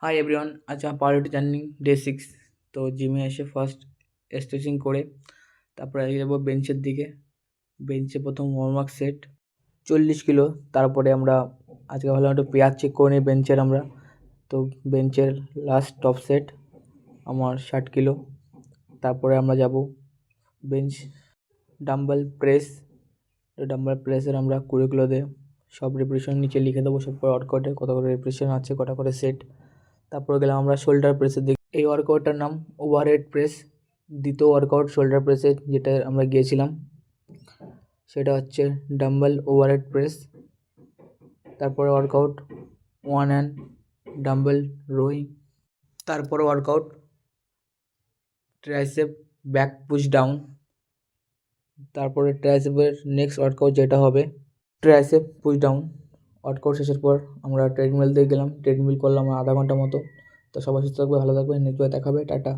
Hi everyone, আজ আমার powerlifting journey day 6। তো জিমে এসে ফার্স্ট স্ট্রেচিং করে তারপরে এগিয়ে যাবো বেঞ্চের দিকে। বেঞ্চে প্রথম ওয়ার্ম সেট 40 কিলো। তারপরে আমরা আজকে ভাবলাম একটু পেয়ার চেক করে নিই বেঞ্চের আমরা। তো বেঞ্চের লাস্ট টপ সেট আমার 60 কিলো। তারপরে আমরা যাব বেঞ্চ ডাম্বেল প্রেস। ডাম্বেল প্রেসের আমরা 20 কিলো দিয়ে সব রিপিটিশন নিচে লিখে দেবো, সব ওয়ার্কআউটে কত করে রিপিটিশন আছে, কটা করে সেট। তারপরে গেলাম আমরা শোল্ডার প্রেসের দিকে। এই ওয়ার্কআউটটার নাম ওভারহেড প্রেস। দ্বিতীয় ওয়ার্কআউট শোল্ডার প্রেসের যেটা আমরা গিয়েছিলাম সেটা হচ্ছে ডাম্বেল ওভারহেড প্রেস। তারপরে workout one hand dumbbell rowing. তারপরে workout tricep back push down. তারপরে ট্রাইসেপের নেক্সট ওয়ার্কআউট যেটা হবে ট্রাইসেপ পুশ ডাউন। ওয়ার্কআউট শেষের পর আমরা ট্রেডমিল দিয়ে গেলাম, ট্রেডমিল করলাম আধা ঘন্টা মতো। তো সবাই সুস্থ থাকবে, ভালো থাকবে, নেক্সট দেখাবে, টাটা।